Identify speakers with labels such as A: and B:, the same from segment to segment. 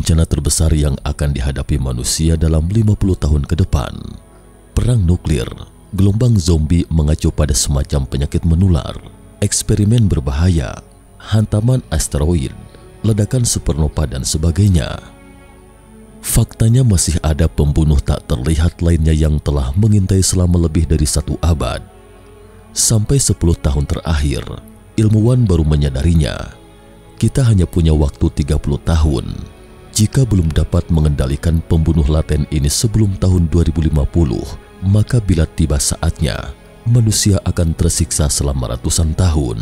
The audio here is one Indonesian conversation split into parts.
A: bencana terbesar yang akan dihadapi manusia dalam 50 tahun ke depan. Perang nuklir, gelombang zombie mengacu pada semacam penyakit menular, eksperimen berbahaya, hantaman asteroid, ledakan supernova dan sebagainya. Faktanya masih ada pembunuh tak terlihat lainnya yang telah mengintai selama lebih dari 1 abad. Sampai 10 tahun terakhir, ilmuwan baru menyadarinya. Kita hanya punya waktu 30 tahun. Jika belum dapat mengendalikan pembunuh laten ini sebelum tahun 2050, maka bila tiba saatnya, manusia akan tersiksa selama ratusan tahun.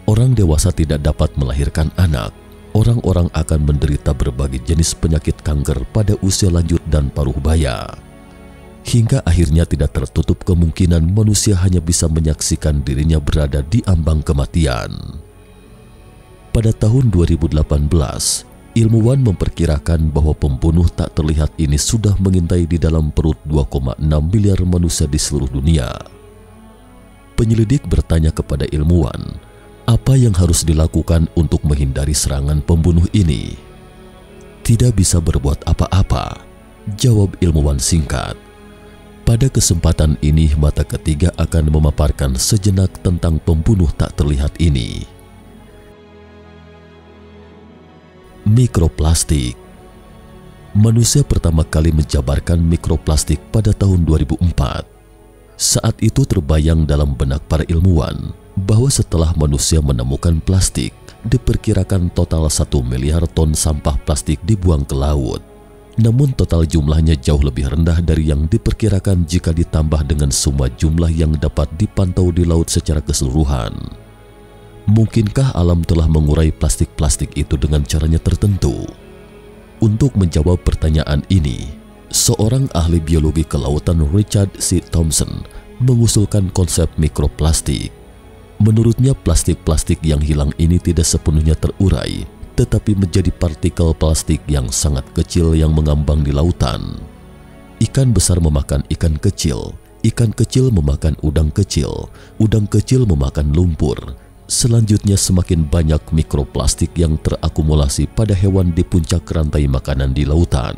A: Orang dewasa tidak dapat melahirkan anak. Orang-orang akan menderita berbagai jenis penyakit kanker pada usia lanjut dan paruh baya. Hingga akhirnya tidak tertutup kemungkinan manusia hanya bisa menyaksikan dirinya berada di ambang kematian. Pada tahun 2018, ilmuwan memperkirakan bahwa pembunuh tak terlihat ini sudah mengintai di dalam perut 2,6 miliar manusia di seluruh dunia. Penyelidik bertanya kepada ilmuwan, apa yang harus dilakukan untuk menghindari serangan pembunuh ini? Tidak bisa berbuat apa-apa, jawab ilmuwan singkat. Pada kesempatan ini, mata ketiga akan memaparkan sejenak tentang pembunuh tak terlihat ini. Mikroplastik. Manusia pertama kali menjabarkan mikroplastik pada tahun 2004. Saat itu terbayang dalam benak para ilmuwan bahwa setelah manusia menemukan plastik, diperkirakan total 1 miliar ton sampah plastik dibuang ke laut. Namun total jumlahnya jauh lebih rendah dari yang diperkirakan jika ditambah dengan semua jumlah yang dapat dipantau di laut secara keseluruhan. Mungkinkah alam telah mengurai plastik-plastik itu dengan caranya tertentu? Untuk menjawab pertanyaan ini, seorang ahli biologi kelautan Richard C. Thompson mengusulkan konsep mikroplastik. Menurutnya, plastik-plastik yang hilang ini tidak sepenuhnya terurai, tetapi menjadi partikel plastik yang sangat kecil yang mengambang di lautan. Ikan besar memakan ikan kecil memakan udang kecil memakan lumpur. Selanjutnya, semakin banyak mikroplastik yang terakumulasi pada hewan di puncak rantai makanan di lautan.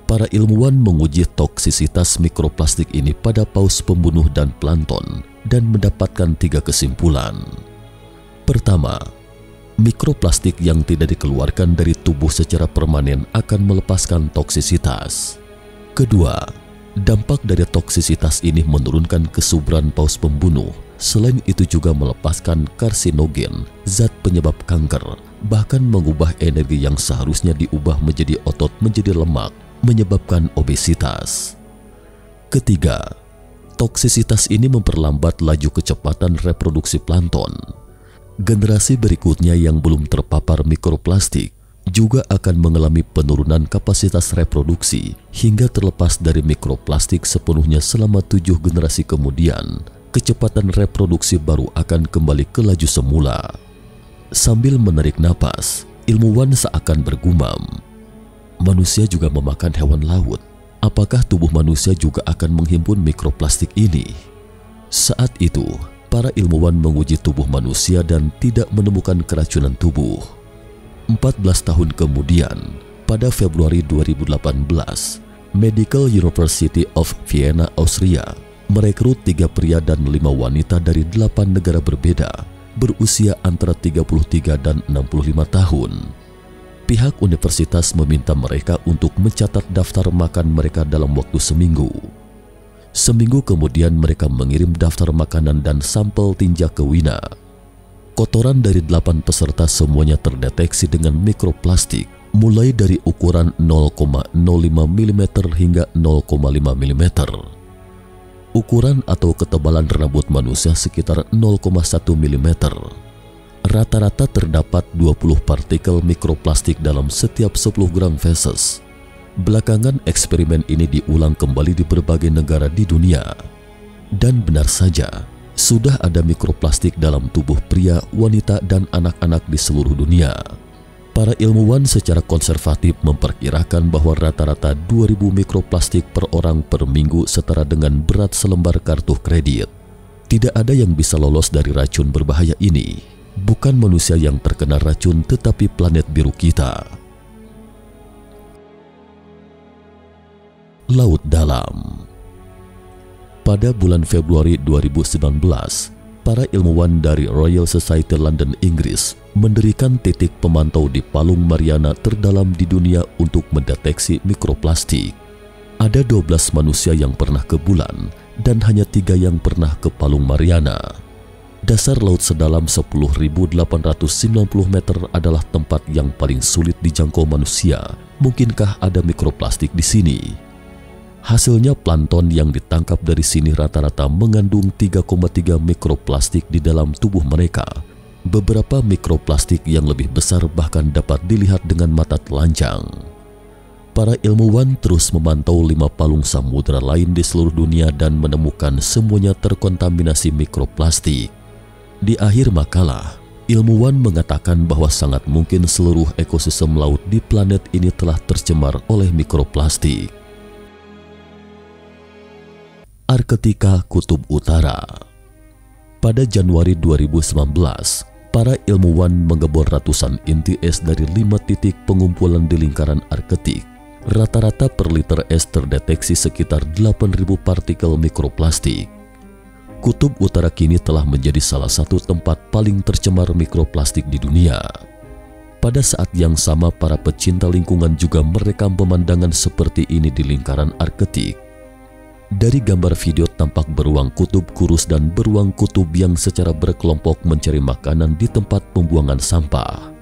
A: Para ilmuwan menguji toksisitas mikroplastik ini pada paus pembunuh dan plankton dan mendapatkan 3 kesimpulan. Pertama, mikroplastik yang tidak dikeluarkan dari tubuh secara permanen akan melepaskan toksisitas. Kedua, dampak dari toksisitas ini menurunkan kesuburan paus pembunuh. Selain itu juga melepaskan karsinogen, zat penyebab kanker, bahkan mengubah energi yang seharusnya diubah menjadi otot menjadi lemak, menyebabkan obesitas. Ketiga, toksisitas ini memperlambat laju kecepatan reproduksi plankton. Generasi berikutnya yang belum terpapar mikroplastik juga akan mengalami penurunan kapasitas reproduksi hingga terlepas dari mikroplastik sepenuhnya selama 7 generasi kemudian. Kecepatan reproduksi baru akan kembali ke laju semula. Sambil menarik napas, ilmuwan seakan bergumam, manusia juga memakan hewan laut. Apakah tubuh manusia juga akan menghimpun mikroplastik ini? Saat itu, para ilmuwan menguji tubuh manusia dan tidak menemukan keracunan tubuh. 14 tahun kemudian, pada Februari 2018, Medical University of Vienna, Austria, merekrut 3 pria dan 5 wanita dari 8 negara berbeda, berusia antara 33 dan 65 tahun. Pihak universitas meminta mereka untuk mencatat daftar makan mereka dalam waktu seminggu. Seminggu kemudian mereka mengirim daftar makanan dan sampel tinja ke Wina. Kotoran dari 8 peserta semuanya terdeteksi dengan mikroplastik, mulai dari ukuran 0,05 mm hingga 0,5 mm. Ukuran atau ketebalan rambut manusia sekitar 0,1 mm. Rata-rata terdapat 20 partikel mikroplastik dalam setiap 10 gram feses. Belakangan eksperimen ini diulang kembali di berbagai negara di dunia. Dan benar saja, sudah ada mikroplastik dalam tubuh pria, wanita, dan anak-anak di seluruh dunia. Para ilmuwan secara konservatif memperkirakan bahwa rata-rata 2000 mikroplastik per orang per minggu setara dengan berat selembar kartu kredit. Tidak ada yang bisa lolos dari racun berbahaya ini. Bukan manusia yang terkena racun, tetapi planet biru kita. laut dalam. Pada bulan Februari 2019, para ilmuwan dari Royal Society London, Inggris mendirikan titik pemantau di Palung Mariana terdalam di dunia untuk mendeteksi mikroplastik. Ada 12 manusia yang pernah ke bulan dan hanya 3 yang pernah ke Palung Mariana. Dasar laut sedalam 10.890 meter adalah tempat yang paling sulit dijangkau manusia. Mungkinkah ada mikroplastik di sini? Hasilnya plankton yang ditangkap dari sini rata-rata mengandung 3,3 mikroplastik di dalam tubuh mereka. Beberapa mikroplastik yang lebih besar bahkan dapat dilihat dengan mata telanjang. Para ilmuwan terus memantau 5 palung samudera lain di seluruh dunia dan menemukan semuanya terkontaminasi mikroplastik. Di akhir makalah, ilmuwan mengatakan bahwa sangat mungkin seluruh ekosistem laut di planet ini telah tercemar oleh mikroplastik. Arktika Kutub Utara. Pada Januari 2019, para ilmuwan mengebor ratusan inti es dari 5 titik pengumpulan di lingkaran Arktik. Rata-rata per liter es terdeteksi sekitar 8.000 partikel mikroplastik. Kutub Utara kini telah menjadi salah satu tempat paling tercemar mikroplastik di dunia. Pada saat yang sama, para pecinta lingkungan juga merekam pemandangan seperti ini di lingkaran Arktik. Dari gambar video tampak beruang kutub kurus dan beruang kutub yang secara berkelompok mencari makanan di tempat pembuangan sampah.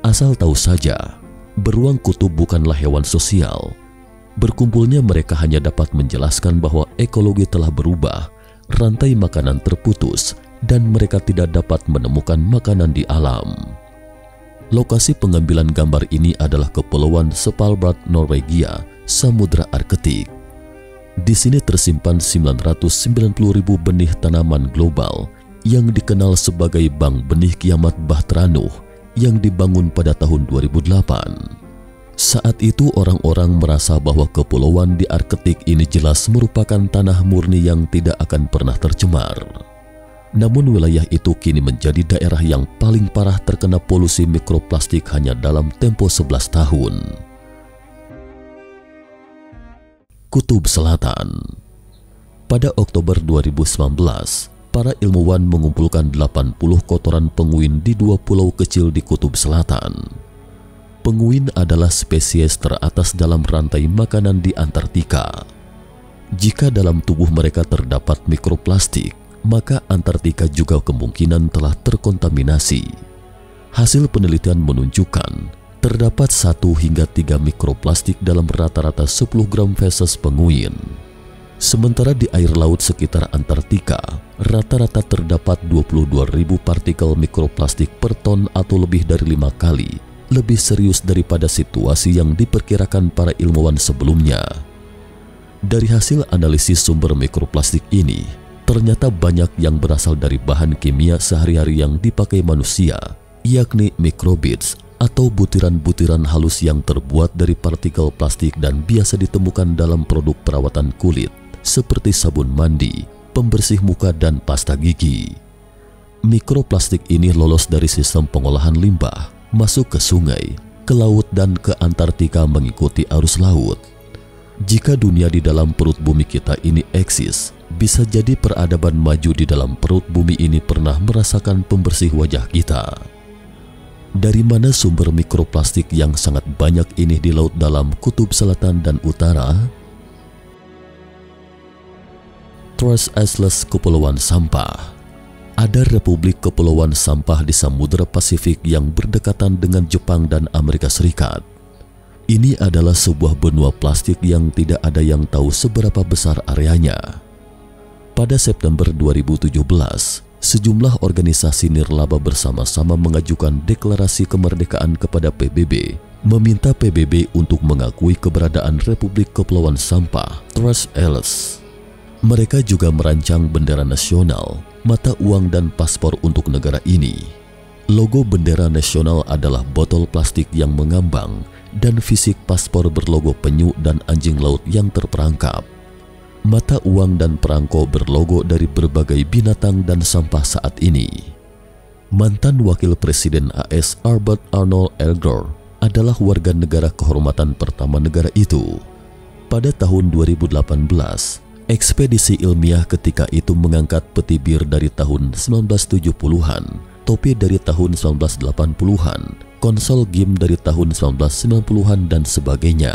A: Asal tahu saja, beruang kutub bukanlah hewan sosial. Berkumpulnya mereka hanya dapat menjelaskan bahwa ekologi telah berubah, rantai makanan terputus, dan mereka tidak dapat menemukan makanan di alam. Lokasi pengambilan gambar ini adalah Kepulauan Svalbard, Norwegia, Samudra Arktik. Di sini tersimpan 990.000 benih tanaman global yang dikenal sebagai Bank Benih Kiamat Bahtera Nuh yang dibangun pada tahun 2008. Saat itu orang-orang merasa bahwa kepulauan di Arktik ini jelas merupakan tanah murni yang tidak akan pernah tercemar. Namun wilayah itu kini menjadi daerah yang paling parah terkena polusi mikroplastik hanya dalam tempo 11 tahun. Kutub Selatan. Pada Oktober 2019, para ilmuwan mengumpulkan 80 kotoran penguin di 2 pulau kecil di Kutub Selatan. Penguin adalah spesies teratas dalam rantai makanan di Antartika. Jika dalam tubuh mereka terdapat mikroplastik, maka Antartika juga kemungkinan telah terkontaminasi. Hasil penelitian menunjukkan terdapat 1 hingga 3 mikroplastik dalam rata-rata 10 gram feses penguin. Sementara di air laut sekitar Antartika, rata-rata terdapat 22.000 partikel mikroplastik per ton atau lebih dari 5 kali, lebih serius daripada situasi yang diperkirakan para ilmuwan sebelumnya. Dari hasil analisis sumber mikroplastik ini, ternyata banyak yang berasal dari bahan kimia sehari-hari yang dipakai manusia, yakni microbeads, atau butiran-butiran halus yang terbuat dari partikel plastik dan biasa ditemukan dalam produk perawatan kulit seperti sabun mandi, pembersih muka, dan pasta gigi. Mikroplastik ini lolos dari sistem pengolahan limbah, masuk ke sungai, ke laut, dan ke Antartika mengikuti arus laut. Jika dunia di dalam perut bumi kita ini eksis, bisa jadi peradaban maju di dalam perut bumi ini pernah merasakan pembersih wajah kita. Dari mana sumber mikroplastik yang sangat banyak ini di laut dalam Kutub Selatan dan Utara? Truss Isles, Kepulauan Sampah. Ada Republik Kepulauan Sampah di Samudra Pasifik yang berdekatan dengan Jepang dan Amerika Serikat. Ini adalah sebuah benua plastik yang tidak ada yang tahu seberapa besar areanya. Pada September 2017, sejumlah organisasi nirlaba bersama-sama mengajukan deklarasi kemerdekaan kepada PBB, meminta PBB untuk mengakui keberadaan Republik Kepulauan Sampah, Truss Isles. Mereka juga merancang bendera nasional, mata uang, dan paspor untuk negara ini. Logo bendera nasional adalah botol plastik yang mengambang, dan fisik paspor berlogo penyu dan anjing laut yang terperangkap. Mata uang dan perangko berlogo dari berbagai binatang dan sampah saat ini. Mantan Wakil Presiden AS Albert Arnold Elgor adalah warga negara kehormatan pertama negara itu. Pada tahun 2018, ekspedisi ilmiah ketika itu mengangkat peti bir dari tahun 1970-an, topi dari tahun 1980-an, konsol game dari tahun 1990-an, dan sebagainya.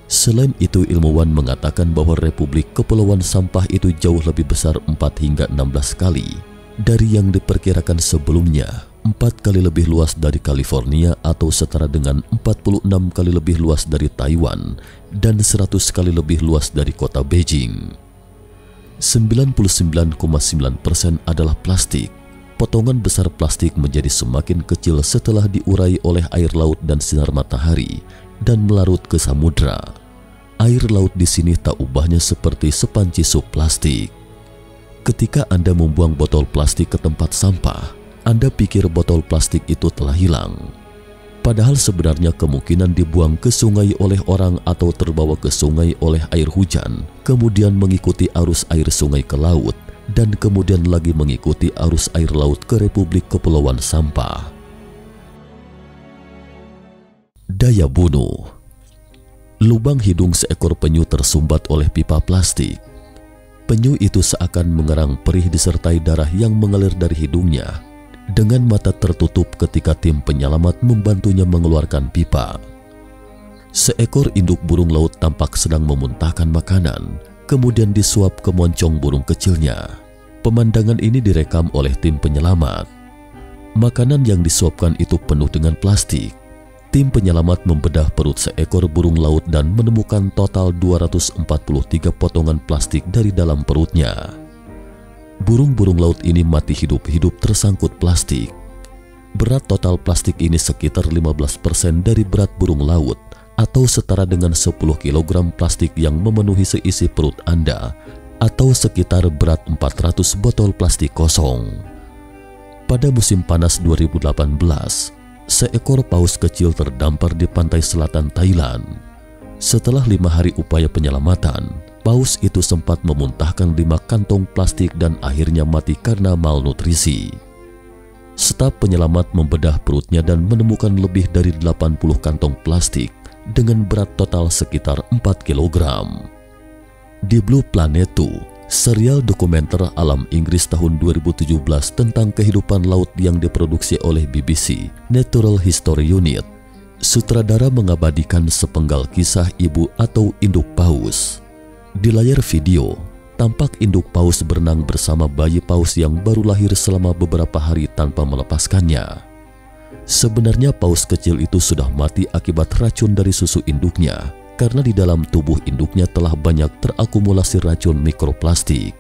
A: Selain itu, ilmuwan mengatakan bahwa Republik Kepulauan Sampah itu jauh lebih besar 4 hingga 16 kali dari yang diperkirakan sebelumnya, 4 kali lebih luas dari California atau setara dengan 46 kali lebih luas dari Taiwan, dan 100 kali lebih luas dari kota Beijing. 99,9% adalah plastik. Potongan besar plastik menjadi semakin kecil setelah diurai oleh air laut dan sinar matahari dan melarut ke samudra. Air laut di sini tak ubahnya seperti sepanci sup plastik. Ketika Anda membuang botol plastik ke tempat sampah, Anda pikir botol plastik itu telah hilang. Padahal sebenarnya kemungkinan dibuang ke sungai oleh orang atau terbawa ke sungai oleh air hujan, kemudian mengikuti arus air sungai ke laut, dan kemudian lagi mengikuti arus air laut ke Republik Kepulauan Sampah. Daya bunuh. Lubang hidung seekor penyu tersumbat oleh pipa plastik. Penyu itu seakan mengerang perih disertai darah yang mengalir dari hidungnya. Dengan mata tertutup ketika tim penyelamat membantunya mengeluarkan pipa. Seekor induk burung laut tampak sedang memuntahkan makanan, kemudian disuap ke moncong burung kecilnya. Pemandangan ini direkam oleh tim penyelamat. Makanan yang disuapkan itu penuh dengan plastik. Tim penyelamat membedah perut seekor burung laut dan menemukan total 243 potongan plastik dari dalam perutnya. Burung-burung laut ini mati hidup-hidup tersangkut plastik. Berat total plastik ini sekitar 15% dari berat burung laut, atau setara dengan 10 kg plastik yang memenuhi seisi perut Anda, atau sekitar berat 400 botol plastik kosong. Pada musim panas 2018, seekor paus kecil terdampar di pantai selatan Thailand. Setelah 5 hari upaya penyelamatan, paus itu sempat memuntahkan 5 kantong plastik dan akhirnya mati karena malnutrisi. Staf penyelamat membedah perutnya dan menemukan lebih dari 80 kantong plastik dengan berat total sekitar 4 kg. Di Blue Planet 2, serial dokumenter alam Inggris tahun 2017 tentang kehidupan laut yang diproduksi oleh BBC Natural History Unit, sutradara mengabadikan sepenggal kisah ibu atau induk paus. Di layar video, tampak induk paus berenang bersama bayi paus yang baru lahir selama beberapa hari tanpa melepaskannya. Sebenarnya paus kecil itu sudah mati akibat racun dari susu induknya, karena di dalam tubuh induknya telah banyak terakumulasi racun mikroplastik.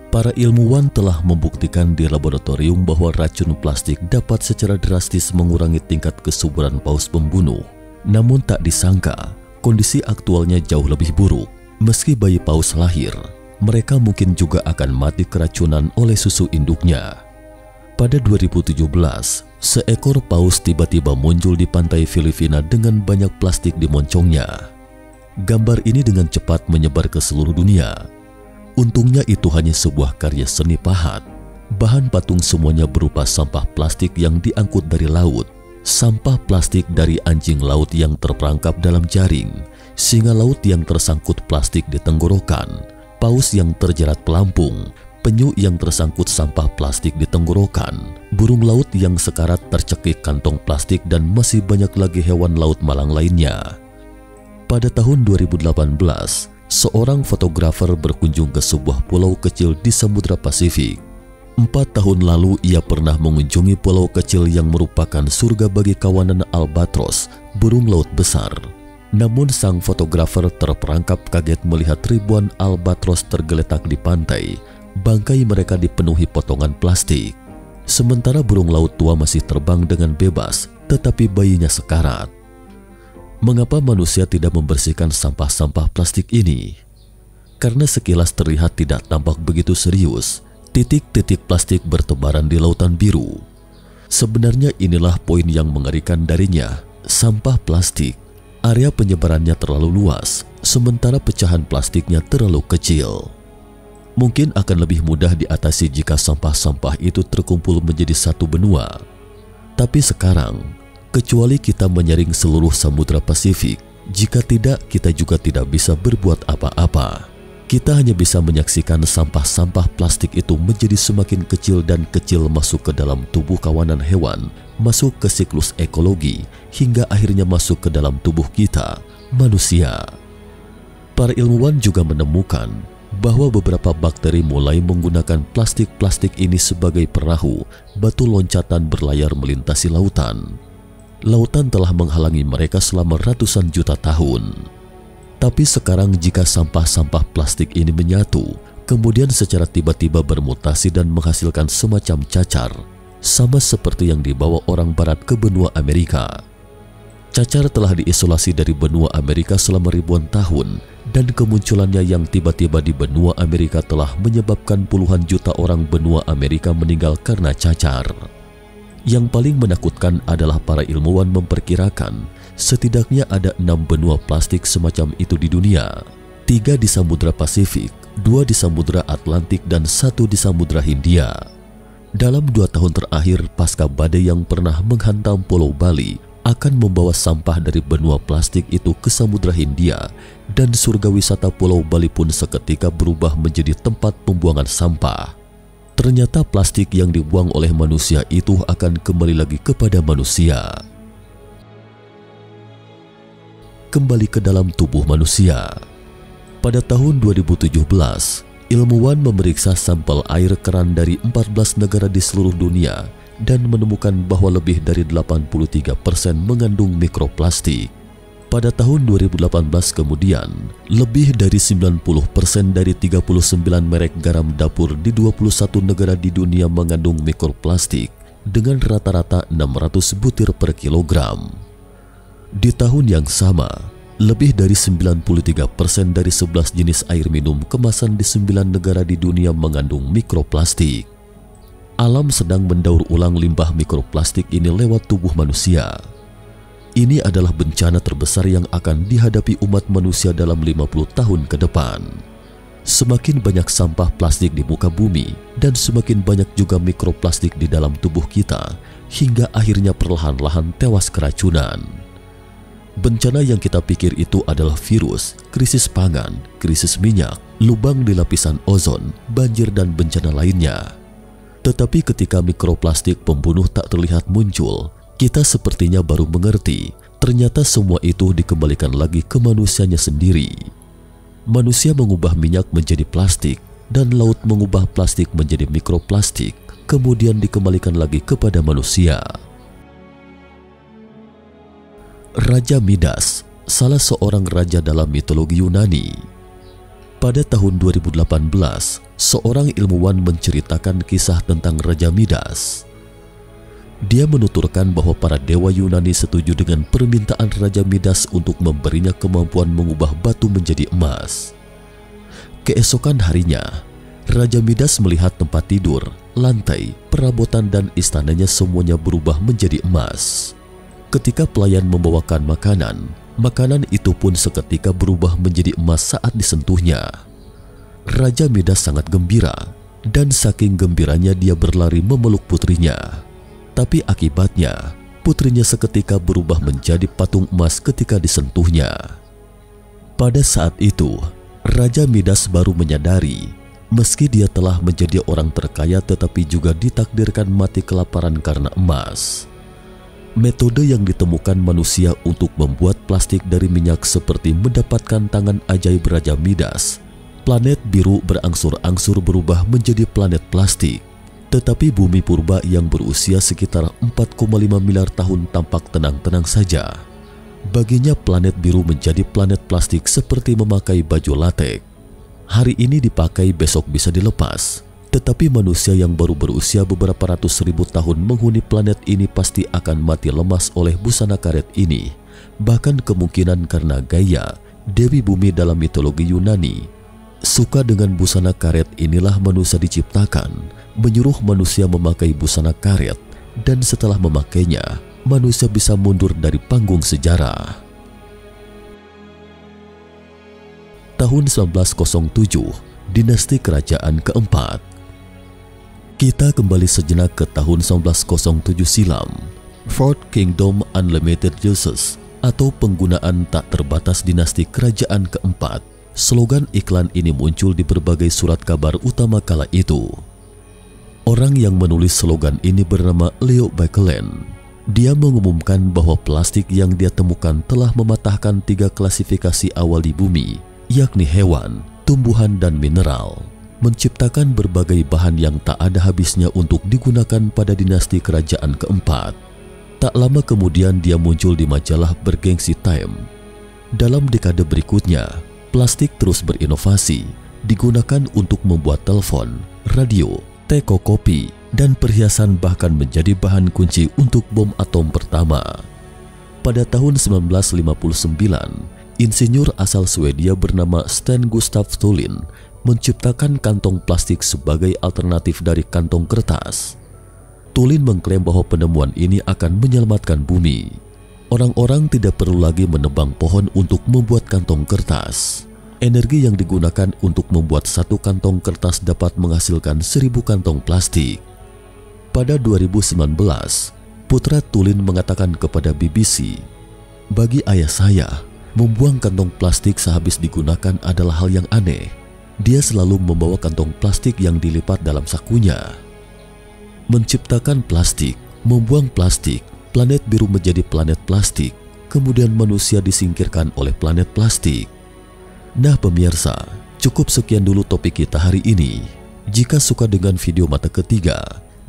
A: Para ilmuwan telah membuktikan di laboratorium bahwa racun plastik dapat secara drastis mengurangi tingkat kesuburan paus pembunuh. Namun tak disangka, kondisi aktualnya jauh lebih buruk. Meski bayi paus lahir, mereka mungkin juga akan mati keracunan oleh susu induknya. Pada 2017, seekor paus tiba-tiba muncul di pantai Filipina dengan banyak plastik di moncongnya. Gambar ini dengan cepat menyebar ke seluruh dunia. Untungnya itu hanya sebuah karya seni pahat. Bahan patung semuanya berupa sampah plastik yang diangkut dari laut, sampah plastik dari anjing laut yang terperangkap dalam jaring, singa laut yang tersangkut plastik di tenggorokan, paus yang terjerat pelampung, penyu yang tersangkut sampah plastik di tenggorokan, burung laut yang sekarat tercekik kantong plastik, dan masih banyak lagi hewan laut malang lainnya. Pada tahun 2018, seorang fotografer berkunjung ke sebuah pulau kecil di Samudra Pasifik. 4 tahun lalu ia pernah mengunjungi pulau kecil yang merupakan surga bagi kawanan albatros, burung laut besar. Namun sang fotografer terperangkap kaget melihat ribuan albatros tergeletak di pantai. Bangkai mereka dipenuhi potongan plastik. Sementara burung laut tua masih terbang dengan bebas, tetapi bayinya sekarat. Mengapa manusia tidak membersihkan sampah-sampah plastik ini? Karena sekilas terlihat tidak tampak begitu serius. Titik-titik plastik bertebaran di lautan biru. Sebenarnya inilah poin yang mengerikan darinya. Sampah plastik, area penyebarannya terlalu luas, sementara pecahan plastiknya terlalu kecil. Mungkin akan lebih mudah diatasi jika sampah-sampah itu terkumpul menjadi satu benua. Tapi sekarang, kecuali kita menyaring seluruh Samudra Pasifik, Jika tidak, kita juga tidak bisa berbuat apa-apa. Kita hanya bisa menyaksikan sampah-sampah plastik itu menjadi semakin kecil dan kecil masuk ke dalam tubuh kawanan hewan, masuk ke siklus ekologi, hingga akhirnya masuk ke dalam tubuh kita, manusia. Para ilmuwan juga menemukan bahwa beberapa bakteri mulai menggunakan plastik-plastik ini sebagai perahu, batu loncatan berlayar melintasi lautan. Lautan telah menghalangi mereka selama ratusan juta tahun. Tapi sekarang jika sampah-sampah plastik ini menyatu, kemudian secara tiba-tiba bermutasi dan menghasilkan semacam cacar, sama seperti yang dibawa orang barat ke benua Amerika. Cacar telah diisolasi dari benua Amerika selama ribuan tahun, dan kemunculannya yang tiba-tiba di benua Amerika telah menyebabkan puluhan juta orang benua Amerika meninggal karena cacar. Yang paling menakutkan adalah para ilmuwan memperkirakan setidaknya ada 6 benua plastik semacam itu di dunia. 3 di Samudra Pasifik, 2 di Samudra Atlantik, dan 1 di Samudra Hindia. Dalam 2 tahun terakhir pasca badai yang pernah menghantam Pulau Bali akan membawa sampah dari benua plastik itu ke Samudra Hindia, dan surga wisata Pulau Bali pun seketika berubah menjadi tempat pembuangan sampah. Ternyata plastik yang dibuang oleh manusia itu akan kembali lagi kepada manusia. Kembali ke dalam tubuh manusia. Pada tahun 2017, ilmuwan memeriksa sampel air keran dari 14 negara di seluruh dunia dan menemukan bahwa lebih dari 83% mengandung mikroplastik. Pada tahun 2018 kemudian, lebih dari 90% dari 39 merek garam dapur di 21 negara di dunia mengandung mikroplastik dengan rata-rata 600 butir per kilogram. Di tahun yang sama, lebih dari 93% dari 11 jenis air minum kemasan di 9 negara di dunia mengandung mikroplastik. Alam sedang mendaur ulang limbah mikroplastik ini lewat tubuh manusia. Ini adalah bencana terbesar yang akan dihadapi umat manusia dalam 50 tahun ke depan. Semakin banyak sampah plastik di muka bumi dan semakin banyak juga mikroplastik di dalam tubuh kita, hingga akhirnya perlahan-lahan tewas keracunan. Bencana yang kita pikir itu adalah virus, krisis pangan, krisis minyak, lubang di lapisan ozon, banjir, dan bencana lainnya. Tetapi ketika mikroplastik pembunuh tak terlihat muncul, kita sepertinya baru mengerti ternyata semua itu dikembalikan lagi ke manusianya sendiri. Manusia mengubah minyak menjadi plastik, dan laut mengubah plastik menjadi mikroplastik, kemudian dikembalikan lagi kepada manusia. Raja Midas, salah seorang raja dalam mitologi Yunani. Pada tahun 2018, seorang ilmuwan menceritakan kisah tentang Raja Midas. Dia menuturkan bahwa para dewa Yunani setuju dengan permintaan Raja Midas untuk memberinya kemampuan mengubah batu menjadi emas. Keesokan harinya, Raja Midas melihat tempat tidur, lantai, perabotan, dan istananya semuanya berubah menjadi emas. Ketika pelayan membawakan makanan, makanan itu pun seketika berubah menjadi emas saat disentuhnya. Raja Midas sangat gembira, dan saking gembiranya dia berlari memeluk putrinya. Tapi akibatnya, putrinya seketika berubah menjadi patung emas ketika disentuhnya. Pada saat itu, Raja Midas baru menyadari, meski dia telah menjadi orang terkaya tetapi juga ditakdirkan mati kelaparan karena emas. Metode yang ditemukan manusia untuk membuat plastik dari minyak seperti mendapatkan tangan ajaib Raja Midas. Planet biru berangsur-angsur berubah menjadi planet plastik. Tetapi bumi purba yang berusia sekitar 4,5 miliar tahun tampak tenang-tenang saja. Baginya planet biru menjadi planet plastik seperti memakai baju latek. Hari ini dipakai, besok bisa dilepas. Tetapi manusia yang baru berusia beberapa ratus ribu tahun menghuni planet ini pasti akan mati lemas oleh busana karet ini. Bahkan kemungkinan karena Gaia, Dewi Bumi dalam mitologi Yunani, suka dengan busana karet, inilah manusia diciptakan, menyuruh manusia memakai busana karet, dan setelah memakainya, manusia bisa mundur dari panggung sejarah. Tahun 1907, dinasti kerajaan keempat. Kita kembali sejenak ke tahun 1907 silam. Fourth Kingdom Unlimited Juices atau penggunaan tak terbatas dinasti kerajaan keempat. Slogan iklan ini muncul di berbagai surat kabar utama kala itu. Orang yang menulis slogan ini bernama Leo Baekeland. Dia mengumumkan bahwa plastik yang dia temukan telah mematahkan 3 klasifikasi awal di bumi, yakni hewan, tumbuhan, dan mineral, menciptakan berbagai bahan yang tak ada habisnya untuk digunakan pada dinasti kerajaan keempat. Tak lama kemudian dia muncul di majalah bergengsi Time. Dalam dekade berikutnya, plastik terus berinovasi, digunakan untuk membuat telepon, radio, teko kopi, dan perhiasan, bahkan menjadi bahan kunci untuk bom atom pertama. Pada tahun 1959, insinyur asal Swedia bernama Sten Gustaf Thulin menciptakan kantong plastik sebagai alternatif dari kantong kertas. Thulin mengklaim bahwa penemuan ini akan menyelamatkan bumi. Orang-orang tidak perlu lagi menebang pohon untuk membuat kantong kertas. Energi yang digunakan untuk membuat satu kantong kertas dapat menghasilkan 1000 kantong plastik. Pada 2019, putra Thulin mengatakan kepada BBC, "Bagi ayah saya, membuang kantong plastik sehabis digunakan adalah hal yang aneh. Dia selalu membawa kantong plastik yang dilipat dalam sakunya." Menciptakan plastik, membuang plastik, planet biru menjadi planet plastik, kemudian manusia disingkirkan oleh planet plastik. Nah pemirsa, cukup sekian dulu topik kita hari ini. Jika suka dengan video mata ketiga,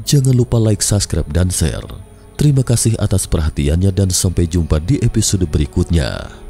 A: jangan lupa like, subscribe, dan share. Terima kasih atas perhatiannya dan sampai jumpa di episode berikutnya.